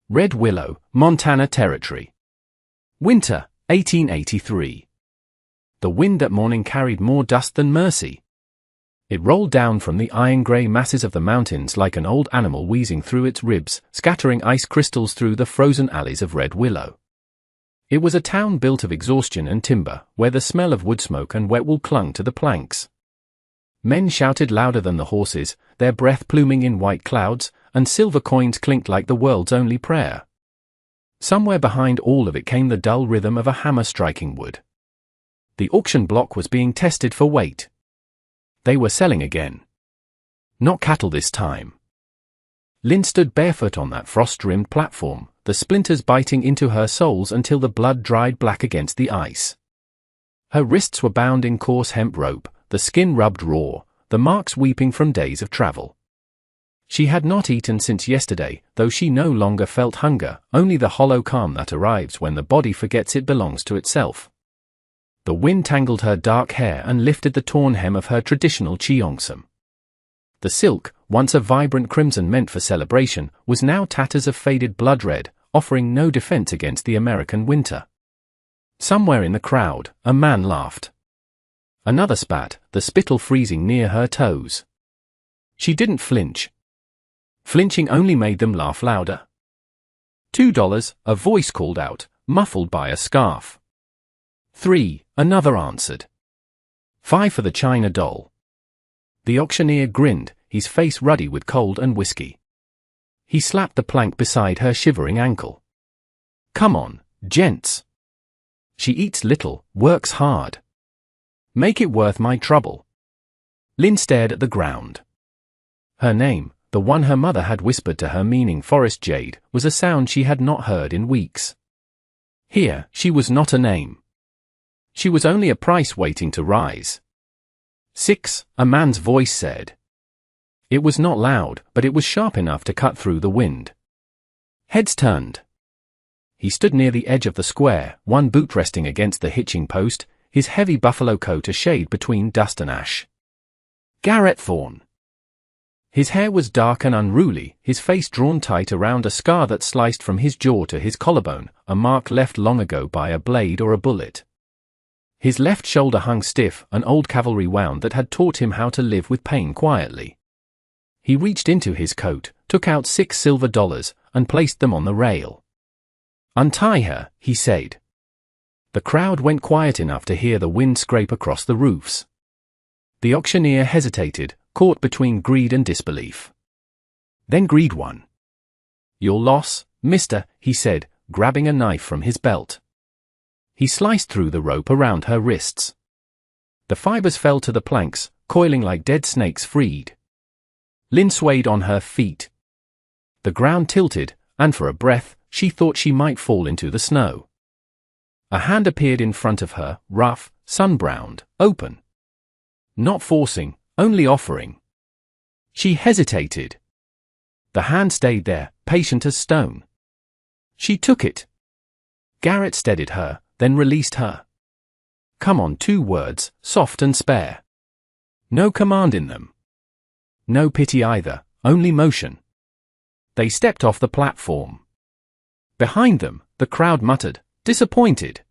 Red Willow, Montana Territory. Winter, 1883. The wind that morning carried more dust than mercy. It rolled down from the iron-gray masses of the mountains like an old animal wheezing through its ribs, scattering ice crystals through the frozen alleys of Red Willow. It was a town built of exhaustion and timber, where the smell of wood smoke and wet wool clung to the planks. Men shouted louder than the horses, their breath pluming in white clouds, and silver coins clinked like the world's only prayer. Somewhere behind all of it came the dull rhythm of a hammer striking wood. The auction block was being tested for weight. They were selling again. Not cattle this time. Lynn stood barefoot on that frost-rimmed platform, the splinters biting into her soles until the blood dried black against the ice. Her wrists were bound in coarse hemp rope, the skin rubbed raw, the marks weeping from days of travel. She had not eaten since yesterday, though she no longer felt hunger, only the hollow calm that arrives when the body forgets it belongs to itself. The wind tangled her dark hair and lifted the torn hem of her traditional cheongsam. The silk, once a vibrant crimson meant for celebration, was now tatters of faded blood red, offering no defense against the American winter. Somewhere in the crowd, a man laughed. Another spat, the spittle freezing near her toes. She didn't flinch. Flinching only made them laugh louder. $2, a voice called out, muffled by a scarf. $3, another answered. $5 for the china doll. The auctioneer grinned, his face ruddy with cold and whiskey. He slapped the plank beside her shivering ankle. Come on, gents. She eats little, works hard. Make it worth my trouble. Lynn stared at the ground. Her name, the one her mother had whispered to her meaning forest jade, was a sound she had not heard in weeks. Here, she was not a name. She was only a price waiting to rise. $6, a man's voice said. It was not loud, but it was sharp enough to cut through the wind. Heads turned. He stood near the edge of the square, one boot resting against the hitching post, his heavy buffalo coat a shade between dust and ash. Garrett Thorne. His hair was dark and unruly, his face drawn tight around a scar that sliced from his jaw to his collarbone, a mark left long ago by a blade or a bullet. His left shoulder hung stiff, an old cavalry wound that had taught him how to live with pain quietly. He reached into his coat, took out $6 silver, and placed them on the rail. Untie her, he said. The crowd went quiet enough to hear the wind scrape across the roofs. The auctioneer hesitated, caught between greed and disbelief. Then greed won. Your loss, mister, he said, grabbing a knife from his belt. He sliced through the rope around her wrists. The fibers fell to the planks, coiling like dead snakes freed. Lynn swayed on her feet. The ground tilted, and for a breath, she thought she might fall into the snow. A hand appeared in front of her, rough, sun-browned, open. Not forcing, only offering. She hesitated. The hand stayed there, patient as stone. She took it. Garrett steadied her, then released her. Come on, 2 words, soft and spare. No command in them. No pity either, only motion. They stepped off the platform. Behind them, the crowd muttered, disappointed.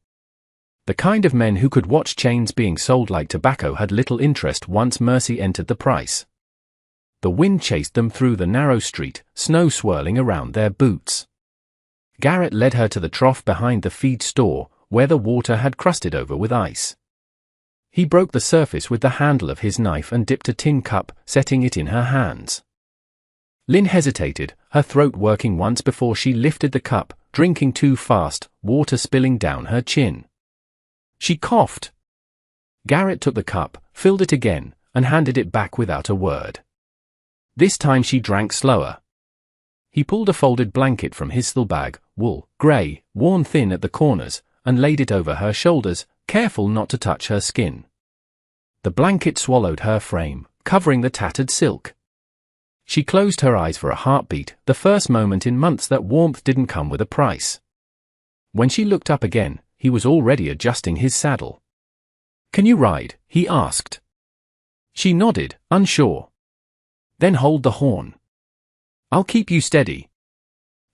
The kind of men who could watch chains being sold like tobacco had little interest once mercy entered the price. The wind chased them through the narrow street, snow swirling around their boots. Garrett led her to the trough behind the feed store, where the water had crusted over with ice. He broke the surface with the handle of his knife and dipped a tin cup, setting it in her hands. Lynn hesitated, her throat working once before she lifted the cup, drinking too fast, water spilling down her chin. She coughed. Garrett took the cup, filled it again, and handed it back without a word. This time she drank slower. He pulled a folded blanket from his saddlebag, wool, grey, worn thin at the corners, and laid it over her shoulders, careful not to touch her skin. The blanket swallowed her frame, covering the tattered silk. She closed her eyes for a heartbeat, the first moment in months that warmth didn't come with a price. When she looked up again, he was already adjusting his saddle. Can you ride? He asked. She nodded, unsure. Then hold the horn. I'll keep you steady.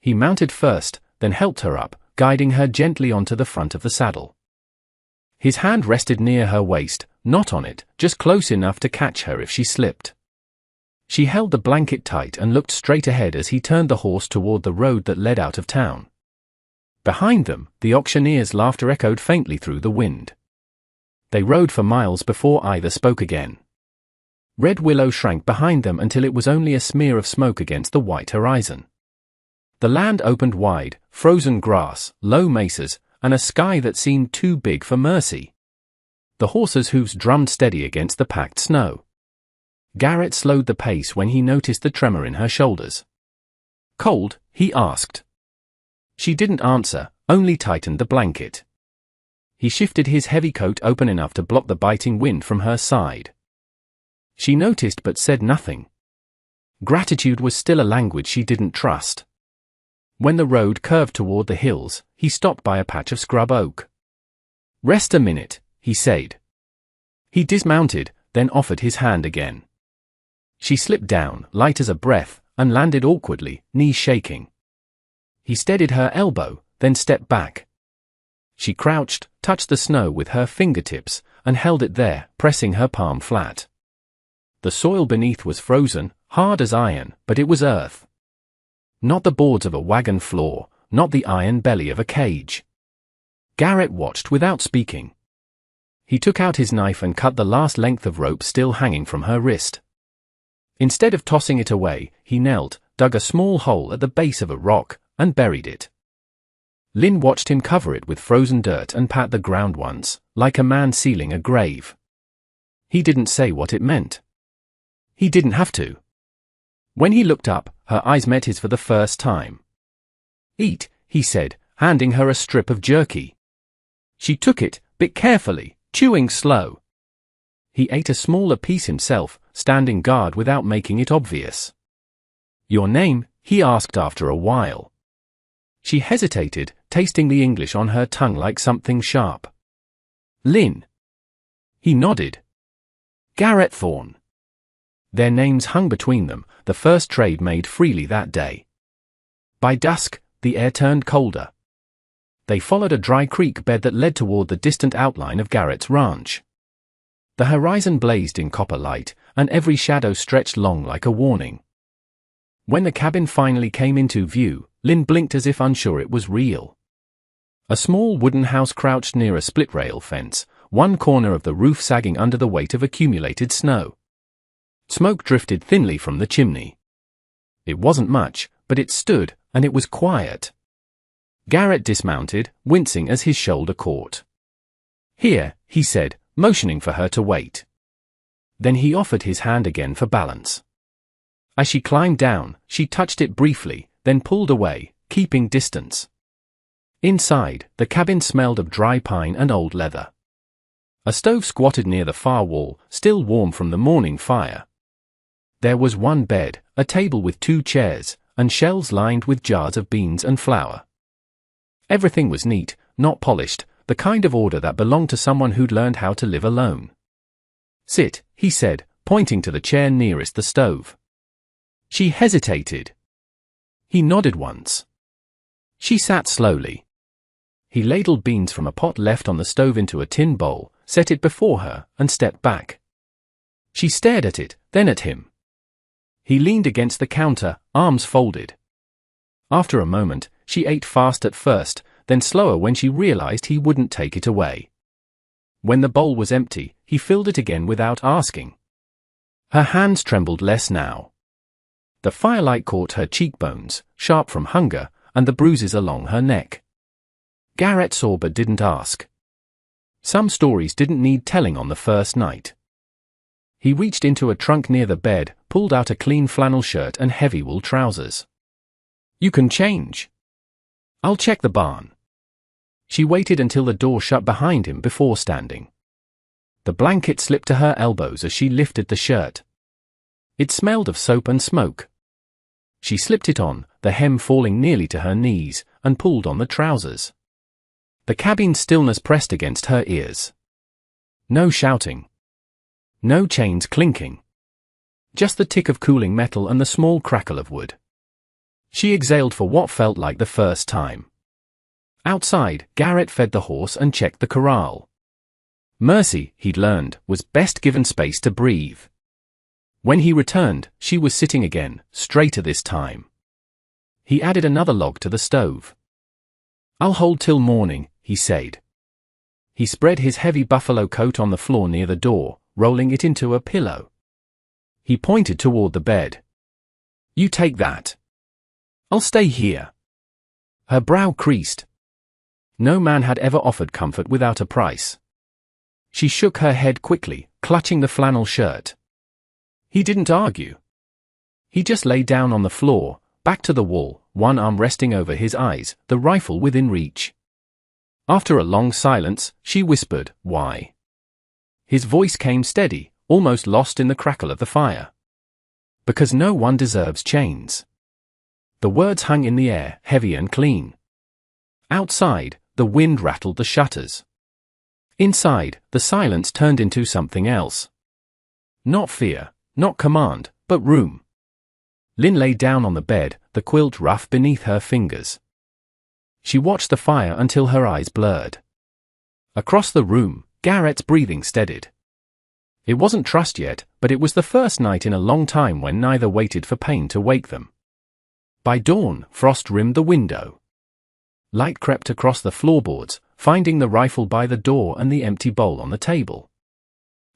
He mounted first, then helped her up, guiding her gently onto the front of the saddle. His hand rested near her waist, not on it, just close enough to catch her if she slipped. She held the blanket tight and looked straight ahead as he turned the horse toward the road that led out of town. Behind them, the auctioneer's laughter echoed faintly through the wind. They rode for miles before either spoke again. Red Willow shrank behind them until it was only a smear of smoke against the white horizon. The land opened wide, frozen grass, low mesas, and a sky that seemed too big for mercy. The horses' hooves drummed steady against the packed snow. Garrett slowed the pace when he noticed the tremor in her shoulders. "Cold?" he asked. She didn't answer, only tightened the blanket. He shifted his heavy coat open enough to block the biting wind from her side. She noticed but said nothing. Gratitude was still a language she didn't trust. When the road curved toward the hills, he stopped by a patch of scrub oak. "Rest a minute," he said. He dismounted, then offered his hand again. She slipped down, light as a breath, and landed awkwardly, knees shaking. He steadied her elbow, then stepped back. She crouched, touched the snow with her fingertips, and held it there, pressing her palm flat. The soil beneath was frozen, hard as iron, but it was earth. Not the boards of a wagon floor, not the iron belly of a cage. Garrett watched without speaking. He took out his knife and cut the last length of rope still hanging from her wrist. Instead of tossing it away, he knelt, dug a small hole at the base of a rock, and buried it. Lynn watched him cover it with frozen dirt and pat the ground once, like a man sealing a grave. He didn't say what it meant. He didn't have to. When he looked up, her eyes met his for the first time. "Eat," he said, handing her a strip of jerky. She took it, bit carefully, chewing slow. He ate a smaller piece himself, standing guard without making it obvious. "Your name?" he asked after a while. She hesitated, tasting the English on her tongue like something sharp. "Lynn." He nodded. "Garrett Thorne." Their names hung between them, the first trade made freely that day. By dusk, the air turned colder. They followed a dry creek bed that led toward the distant outline of Garrett's ranch. The horizon blazed in copper light, and every shadow stretched long like a warning. When the cabin finally came into view, Lynn blinked as if unsure it was real. A small wooden house crouched near a split-rail fence, one corner of the roof sagging under the weight of accumulated snow. Smoke drifted thinly from the chimney. It wasn't much, but it stood, and it was quiet. Garrett dismounted, wincing as his shoulder caught. "Here," he said, motioning for her to wait. Then he offered his hand again for balance. As she climbed down, she touched it briefly, then pulled away, keeping distance. Inside, the cabin smelled of dry pine and old leather. A stove squatted near the far wall, still warm from the morning fire. There was one bed, a table with 2 chairs, and shelves lined with jars of beans and flour. Everything was neat, not polished, the kind of order that belonged to someone who'd learned how to live alone. "Sit," he said, pointing to the chair nearest the stove. She hesitated. He nodded once. She sat slowly. He ladled beans from a pot left on the stove into a tin bowl, set it before her, and stepped back. She stared at it, then at him. He leaned against the counter, arms folded. After a moment, she ate fast at first, then slower when she realized he wouldn't take it away. When the bowl was empty, he filled it again without asking. Her hands trembled less now. The firelight caught her cheekbones, sharp from hunger, and the bruises along her neck. Garrett saw but didn't ask. Some stories didn't need telling on the first night. He reached into a trunk near the bed, pulled out a clean flannel shirt and heavy wool trousers. "You can change. I'll check the barn." She waited until the door shut behind him before standing. The blanket slipped to her elbows as she lifted the shirt. It smelled of soap and smoke. She slipped it on, the hem falling nearly to her knees, and pulled on the trousers. The cabin's stillness pressed against her ears. No shouting. No chains clinking. Just the tick of cooling metal and the small crackle of wood. She exhaled for what felt like the first time. Outside, Garrett fed the horse and checked the corral. Mercy, he'd learned, was best given space to breathe. When he returned, she was sitting again, straighter this time. He added another log to the stove. "I'll hold till morning," he said. He spread his heavy buffalo coat on the floor near the door, rolling it into a pillow. He pointed toward the bed. "You take that. I'll stay here." Her brow creased. No man had ever offered comfort without a price. She shook her head quickly, clutching the flannel shirt. He didn't argue. He just lay down on the floor, back to the wall, one arm resting over his eyes, the rifle within reach. After a long silence, she whispered, "Why?" His voice came steady, almost lost in the crackle of the fire. "Because no one deserves chains." The words hung in the air, heavy and clean. Outside, the wind rattled the shutters. Inside, the silence turned into something else. Not fear, not command, but room. Lynn lay down on the bed, the quilt rough beneath her fingers. She watched the fire until her eyes blurred. Across the room, Garrett's breathing steadied. It wasn't trust yet, but it was the first night in a long time when neither waited for pain to wake them. By dawn, frost rimmed the window. Light crept across the floorboards, finding the rifle by the door and the empty bowl on the table.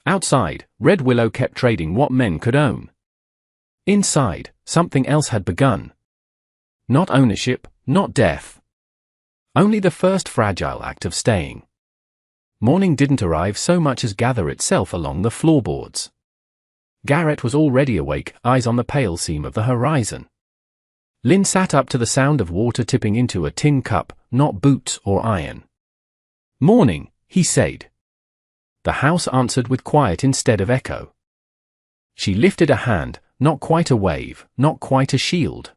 Outside, Red Willow kept trading what men could own. Inside, something else had begun. Not ownership, not death. Only the first fragile act of staying. Morning didn't arrive so much as gather itself along the floorboards. Garrett was already awake, eyes on the pale seam of the horizon. Lynn sat up to the sound of water tipping into a tin cup, not boots or iron. "Morning," he said. The house answered with quiet instead of echo. She lifted a hand, not quite a wave, not quite a shield.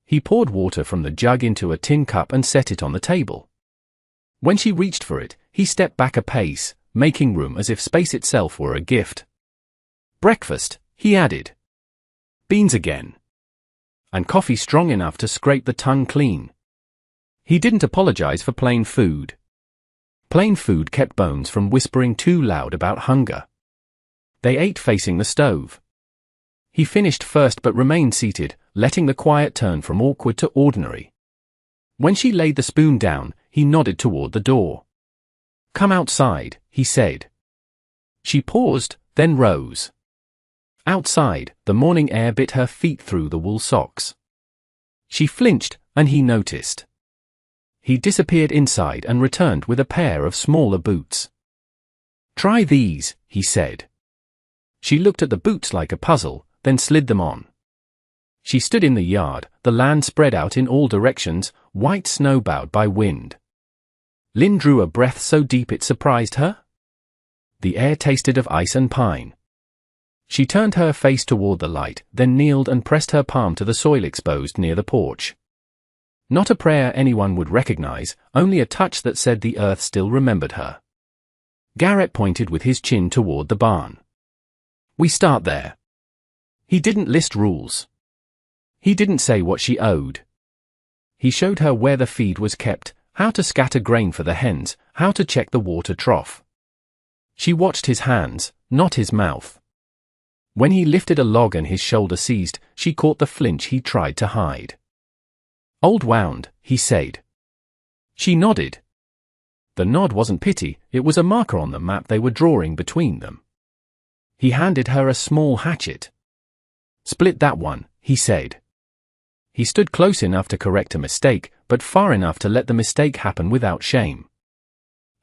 He poured water from the jug into a tin cup and set it on the table. When she reached for it, he stepped back a pace, making room as if space itself were a gift. "Breakfast," he added. "Beans again. And coffee strong enough to scrape the tongue clean." He didn't apologize for plain food. Plain food kept Bones from whispering too loud about hunger. They ate facing the stove. He finished first but remained seated, letting the quiet turn from awkward to ordinary. When she laid the spoon down, he nodded toward the door. "Come outside," he said. She paused, then rose. Outside, the morning air bit her feet through the wool socks. She flinched, and he noticed. He disappeared inside and returned with a pair of smaller boots. "Try these," he said. She looked at the boots like a puzzle, then slid them on. She stood in the yard, the land spread out in all directions, white snow bowed by wind. Lynn drew a breath so deep it surprised her. The air tasted of ice and pine. She turned her face toward the light, then kneeled and pressed her palm to the soil exposed near the porch. Not a prayer anyone would recognize, only a touch that said the earth still remembered her. Garrett pointed with his chin toward the barn. "We start there." He didn't list rules. He didn't say what she owed. He showed her where the feed was kept, how to scatter grain for the hens, how to check the water trough. She watched his hands, not his mouth. When he lifted a log and his shoulder seized, she caught the flinch he tried to hide. "Old wound," he said. She nodded. The nod wasn't pity, it was a marker on the map they were drawing between them. He handed her a small hatchet. "Split that one," he said. He stood close enough to correct a mistake, but far enough to let the mistake happen without shame.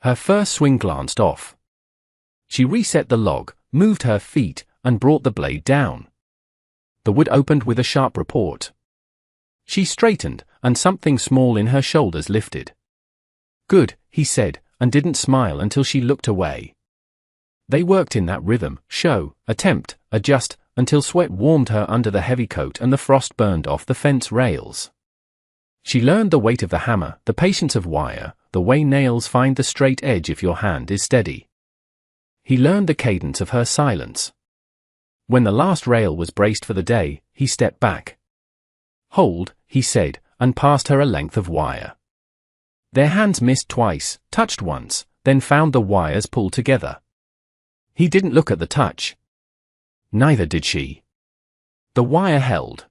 Her first swing glanced off. She reset the log, moved her feet, and brought the blade down. The wood opened with a sharp report. She straightened, and something small in her shoulders lifted. "Good," he said, and didn't smile until she looked away. They worked in that rhythm, show, attempt, adjust, until sweat warmed her under the heavy coat and the frost burned off the fence rails. She learned the weight of the hammer, the patience of wire, the way nails find the straight edge if your hand is steady. He learned the cadence of her silence. When the last rail was braced for the day, he stepped back. Hold, he said, and passed her a length of wire. Their hands missed twice, touched once, then found the wires pulled together. He didn't look at the touch. Neither did she. The wire held.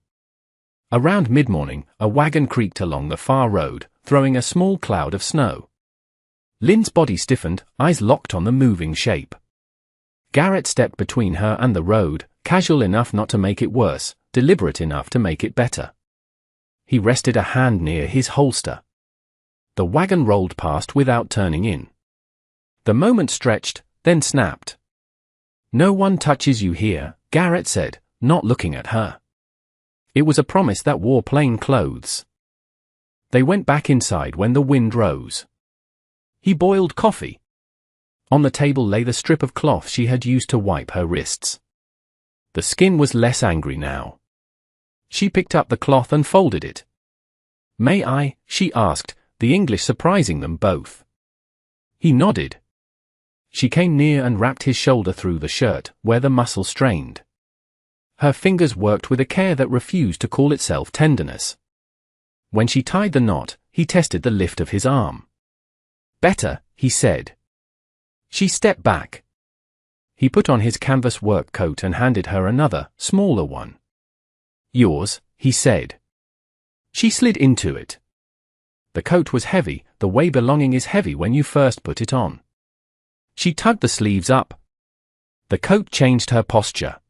Around mid-morning, a wagon creaked along the far road, throwing a small cloud of snow. Lynn's body stiffened, eyes locked on the moving shape. Garrett stepped between her and the road, casual enough not to make it worse, deliberate enough to make it better. He rested a hand near his holster. The wagon rolled past without turning in. The moment stretched, then snapped. "No one touches you here," Garrett said, not looking at her. It was a promise that wore plain clothes. They went back inside when the wind rose. He boiled coffee. On the table lay the strip of cloth she had used to wipe her wrists. The skin was less angry now. She picked up the cloth and folded it. "May I?" she asked, the English surprising them both. He nodded. She came near and wrapped his shoulder through the shirt, where the muscle strained. Her fingers worked with a care that refused to call itself tenderness. When she tied the knot, he tested the lift of his arm. "Better," he said. She stepped back. He put on his canvas work coat and handed her another, smaller one. "Yours," he said. She slid into it. The coat was heavy, the way belonging is heavy when you first put it on. She tugged the sleeves up. The coat changed her posture.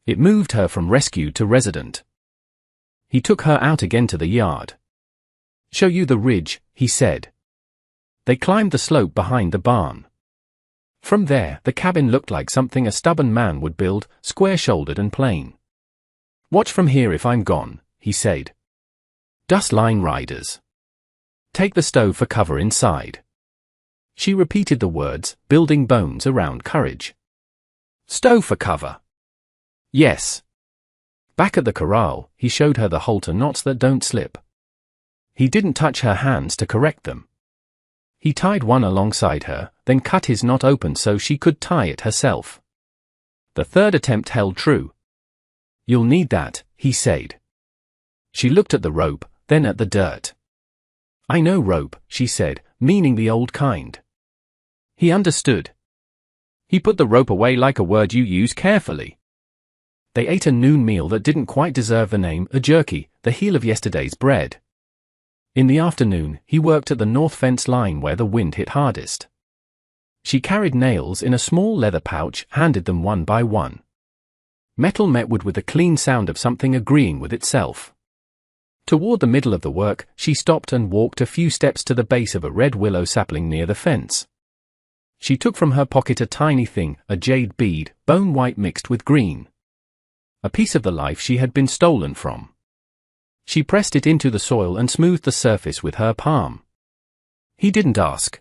It moved her from rescued to resident. He took her out again to the yard. "Show you the ridge," he said. They climbed the slope behind the barn. From there, the cabin looked like something a stubborn man would build, square-shouldered and plain. "Watch from here if I'm gone," he said. "Dust line riders. Take the stove for cover inside." She repeated the words, building bones around courage. "Stove for cover." "Yes." Back at the corral, he showed her the halter knots that don't slip. He didn't touch her hands to correct them. He tied one alongside her, then cut his knot open so she could tie it herself. The third attempt held true. "You'll need that," he said. She looked at the rope, then at the dirt. "I know rope," she said, meaning the old kind. He understood. He put the rope away like a word you use carefully. They ate a noon meal that didn't quite deserve the name, a jerky, the heel of yesterday's bread. In the afternoon, he worked at the north fence line where the wind hit hardest. She carried nails in a small leather pouch, handed them one by one. Metal met wood with the clean sound of something agreeing with itself. Toward the middle of the work, she stopped and walked a few steps to the base of a red willow sapling near the fence. She took from her pocket a tiny thing, a jade bead, bone white mixed with green. A piece of the life she had been stolen from. She pressed it into the soil and smoothed the surface with her palm. He didn't ask.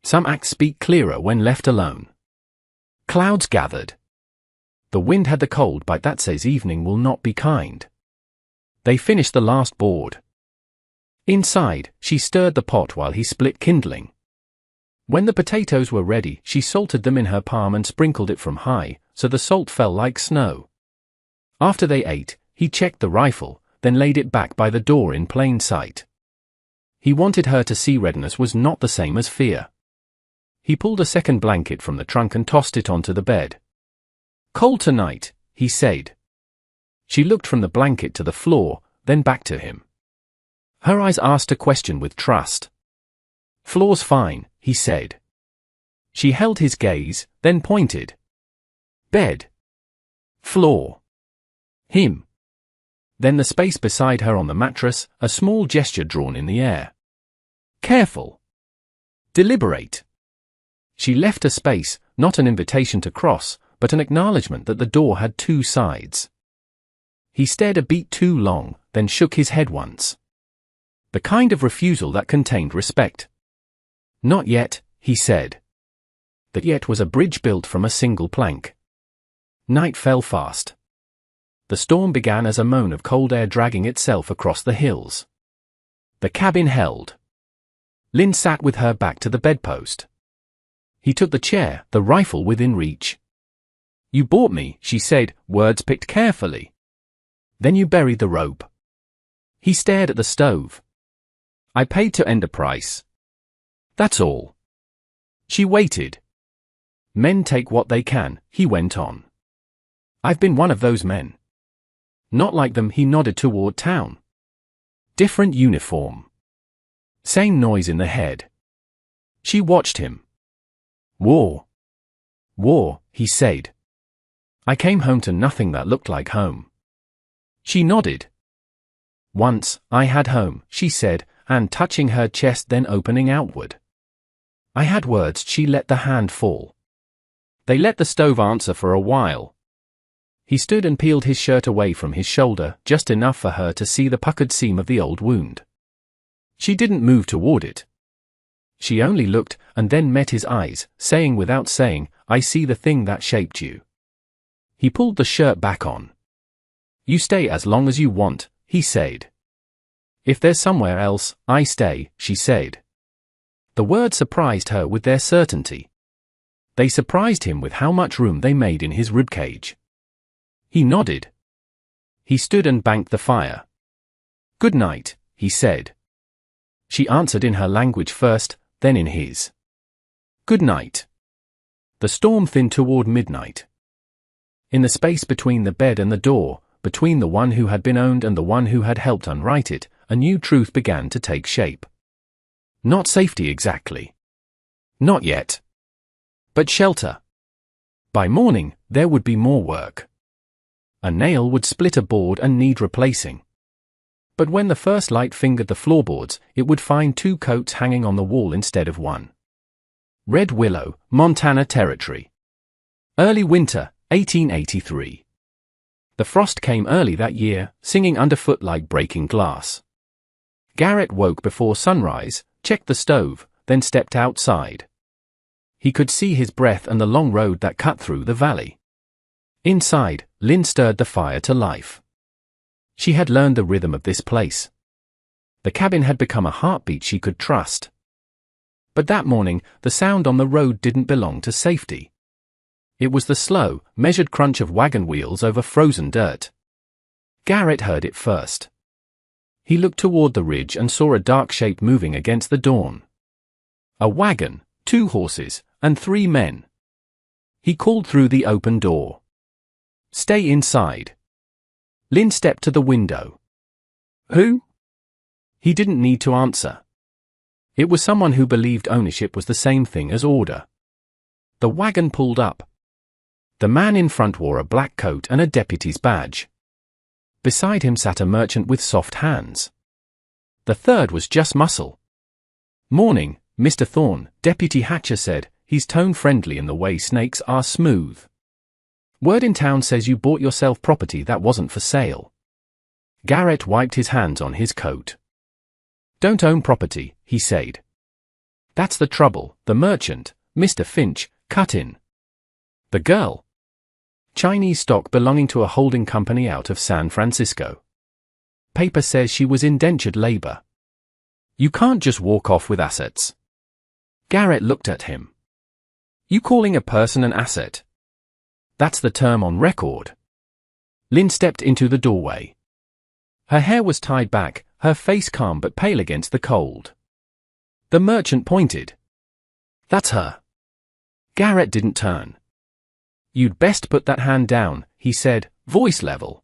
Some acts speak clearer when left alone. Clouds gathered. The wind had the cold bite that says evening will not be kind. They finished the last board. Inside, she stirred the pot while he split kindling. When the potatoes were ready, she salted them in her palm and sprinkled it from high, so the salt fell like snow. After they ate, he checked the rifle, then laid it back by the door in plain sight. He wanted her to see readiness was not the same as fear. He pulled a second blanket from the trunk and tossed it onto the bed. "Cold tonight," he said. She looked from the blanket to the floor, then back to him. Her eyes asked a question with trust. "Floor's fine," he said. She held his gaze, then pointed. "Bed. Floor. Him." Then the space beside her on the mattress, a small gesture drawn in the air. "Careful. Deliberate." She left a space, not an invitation to cross, but an acknowledgement that the door had two sides. He stared a beat too long, then shook his head once. The kind of refusal that contained respect. "Not yet," he said. That yet was a bridge built from a single plank. Night fell fast. The storm began as a moan of cold air dragging itself across the hills. The cabin held. Lynn sat with her back to the bedpost. He took the chair, the rifle within reach. "You bought me," she said, words picked carefully. "Then you buried the rope." He stared at the stove. I paid to enterprise. That's all. She waited. Men take what they can, he went on. I've been one of those men. Not like them, he nodded toward town. Different uniform. Same noise in the head. She watched him. War. War, he said. I came home to nothing that looked like home. She nodded. Once, I had home, she said, hand touching her chest then opening outward. I had words, she let the hand fall. They let the stove answer for a while. He stood and peeled his shirt away from his shoulder, just enough for her to see the puckered seam of the old wound. She didn't move toward it. She only looked, and then met his eyes, saying without saying, I see the thing that shaped you. He pulled the shirt back on. You stay as long as you want, he said. If there's somewhere else, I stay, she said. The words surprised her with their certainty. They surprised him with how much room they made in his ribcage. He nodded. He stood and banked the fire. Good night, he said. She answered in her language first, then in his. Good night. The storm thinned toward midnight. In the space between the bed and the door, between the one who had been owned and the one who had helped unwrite it, a new truth began to take shape. Not safety exactly. Not yet. But shelter. By morning, there would be more work. A nail would split a board and need replacing. But when the first light fingered the floorboards, it would find 2 coats hanging on the wall instead of 1. Red Willow, Montana Territory. Early winter, 1883. The frost came early that year, singing underfoot like breaking glass. Garrett woke before sunrise, checked the stove, then stepped outside. He could see his breath and the long road that cut through the valley. Inside, Lynn stirred the fire to life. She had learned the rhythm of this place. The cabin had become a heartbeat she could trust. But that morning, the sound on the road didn't belong to safety. It was the slow, measured crunch of wagon wheels over frozen dirt. Garrett heard it first. He looked toward the ridge and saw a dark shape moving against the dawn. A wagon, 2 horses, and 3 men. He called through the open door. Stay inside. Lynn stepped to the window. Who? He didn't need to answer. It was someone who believed ownership was the same thing as order. The wagon pulled up. The man in front wore a black coat and a deputy's badge. Beside him sat a merchant with soft hands. The third was just muscle. Morning, Mr. Thorne, Deputy Hatcher said, his tone friendly in the way snakes are smooth. Word in town says you bought yourself property that wasn't for sale. Garrett wiped his hands on his coat. Don't own property, he said. That's the trouble, the merchant, Mr. Finch, cut in. The girl. Chinese stock belonging to a holding company out of San Francisco. Paper says she was indentured labor. You can't just walk off with assets. Garrett looked at him. You calling a person an asset? That's the term on record. Lynn stepped into the doorway. Her hair was tied back, her face calm but pale against the cold. The merchant pointed. That's her. Garrett didn't turn. You'd best put that hand down, he said, voice level.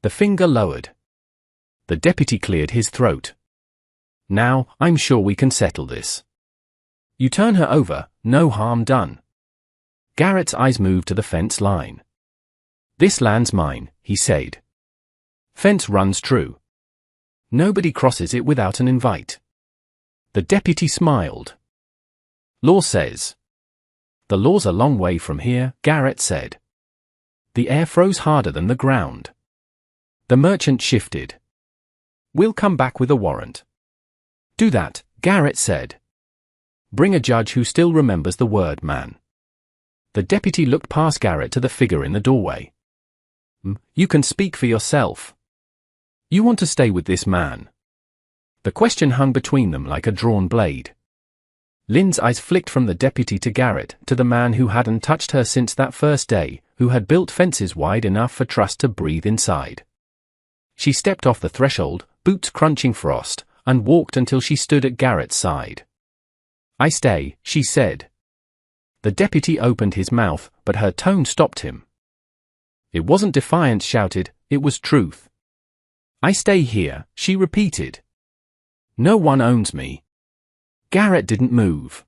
The finger lowered. The deputy cleared his throat. Now, I'm sure we can settle this. You turn her over, no harm done. Garrett's eyes moved to the fence line. This land's mine, he said. Fence runs true. Nobody crosses it without an invite. The deputy smiled. Law says. The law's a long way from here, Garrett said. The air froze harder than the ground. The merchant shifted. We'll come back with a warrant. Do that, Garrett said. Bring a judge who still remembers the word man. The deputy looked past Garrett to the figure in the doorway. You can speak for yourself. You want to stay with this man. The question hung between them like a drawn blade. Lynn's eyes flicked from the deputy to Garrett, to the man who hadn't touched her since that first day, who had built fences wide enough for trust to breathe inside. She stepped off the threshold, boots crunching frost, and walked until she stood at Garrett's side. "I stay," she said. The deputy opened his mouth, but her tone stopped him. It wasn't defiance shouted, it was truth. "I stay here," she repeated. "No one owns me." Garrett didn't move.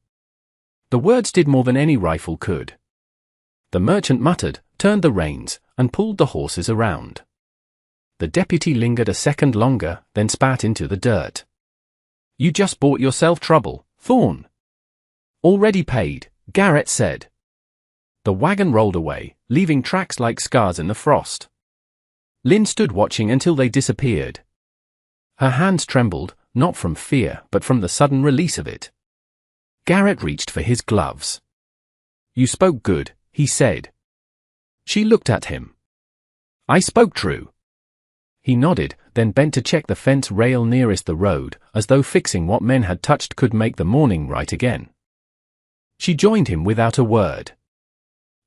The words did more than any rifle could. The merchant muttered, turned the reins, and pulled the horses around. The deputy lingered a second longer, then spat into the dirt. "You just bought yourself trouble, Thorne." "Already paid," Garrett said. The wagon rolled away, leaving tracks like scars in the frost. Lynn stood watching until they disappeared. Her hands trembled, not from fear, but from the sudden release of it. Garrett reached for his gloves. "You spoke good," he said. She looked at him. "I spoke true." He nodded, then bent to check the fence rail nearest the road, as though fixing what men had touched could make the morning right again. She joined him without a word.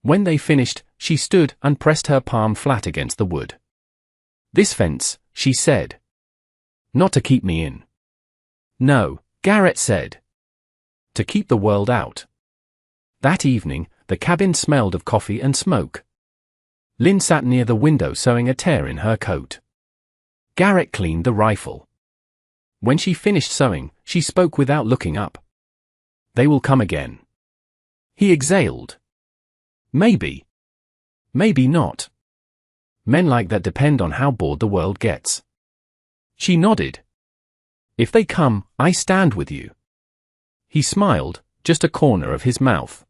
When they finished, she stood and pressed her palm flat against the wood. "This fence," she said. "Not to keep me in." "No," Garrett said. "To keep the world out." That evening, the cabin smelled of coffee and smoke. Lynn sat near the window sewing a tear in her coat. Garrett cleaned the rifle. When she finished sewing, she spoke without looking up. "They will come again." He exhaled. "Maybe. Maybe not. Men like that depend on how bored the world gets." She nodded. "If they come, I stand with you." He smiled, just a corner of his mouth.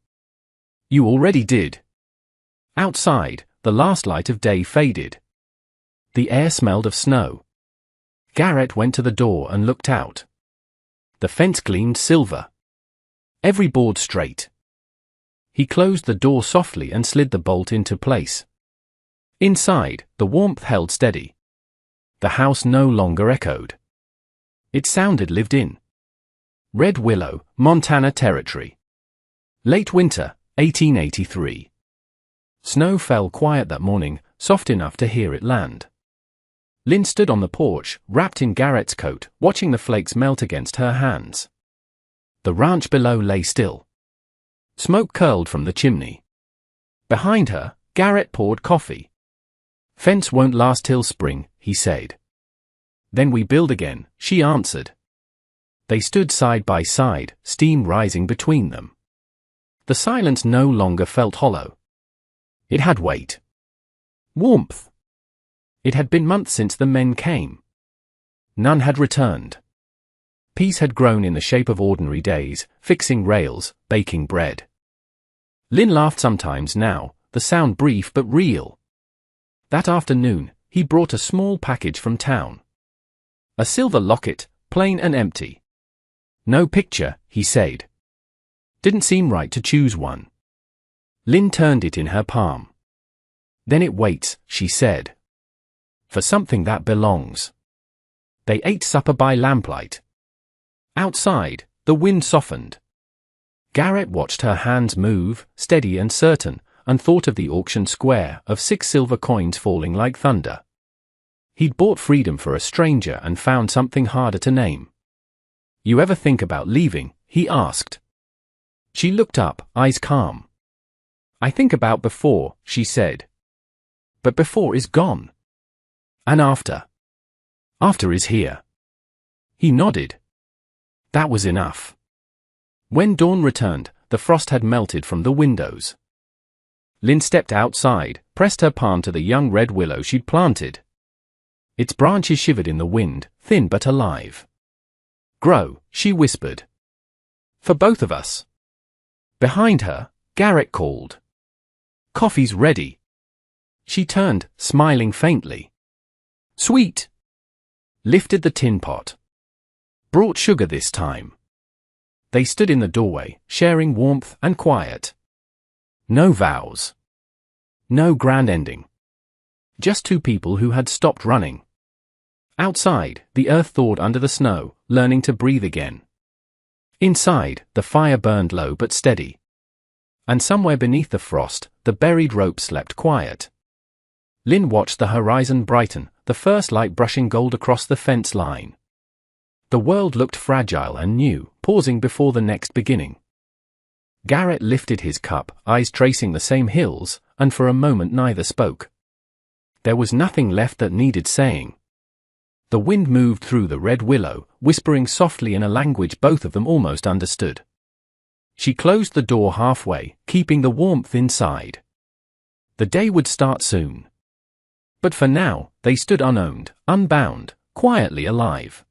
"You already did." Outside, the last light of day faded. The air smelled of snow. Garrett went to the door and looked out. The fence gleamed silver. Every board straight. He closed the door softly and slid the bolt into place. Inside, the warmth held steady. The house no longer echoed. It sounded lived in. Red Willow, Montana Territory. Late winter, 1883. Snow fell quiet that morning, soft enough to hear it land. Lynn stood on the porch, wrapped in Garrett's coat, watching the flakes melt against her hands. The ranch below lay still. Smoke curled from the chimney. Behind her, Garrett poured coffee. "Fence won't last till spring," he said. "Then we build again," she answered. They stood side by side, steam rising between them. The silence no longer felt hollow. It had weight. Warmth. It had been months since the men came. None had returned. Peace had grown in the shape of ordinary days, fixing rails, baking bread. Lynn laughed sometimes now, the sound brief but real. That afternoon, he brought a small package from town. A silver locket, plain and empty. "No picture," he said. Didn't seem right to choose one. Lynn turned it in her palm. "Then it waits," she said. "For something that belongs." They ate supper by lamplight. Outside, the wind softened. Garrett watched her hands move, steady and certain, and thought of the auction square of 6 silver coins falling like thunder. He'd bought freedom for a stranger and found something harder to name. "You ever think about leaving?" he asked. She looked up, eyes calm. "I think about before," she said. "But before is gone." "And after?" "After is here." He nodded. That was enough. When dawn returned, the frost had melted from the windows. Lynn stepped outside, pressed her palm to the young red willow she'd planted. Its branches shivered in the wind, thin but alive. "Grow," she whispered. "For both of us." Behind her, Garrett called. "Coffee's ready." She turned, smiling faintly. "Sweet." Lifted the tin pot. Brought sugar this time. They stood in the doorway, sharing warmth and quiet. No vows. No grand ending. Just two people who had stopped running. Outside, the earth thawed under the snow, learning to breathe again. Inside, the fire burned low but steady. And somewhere beneath the frost, the buried rope slept quiet. Lynn watched the horizon brighten, the first light brushing gold across the fence line. The world looked fragile and new, pausing before the next beginning. Garrett lifted his cup, eyes tracing the same hills, and for a moment neither spoke. There was nothing left that needed saying. The wind moved through the red willow, whispering softly in a language both of them almost understood. She closed the door halfway, keeping the warmth inside. The day would start soon. But for now, they stood unowned, unbound, quietly alive.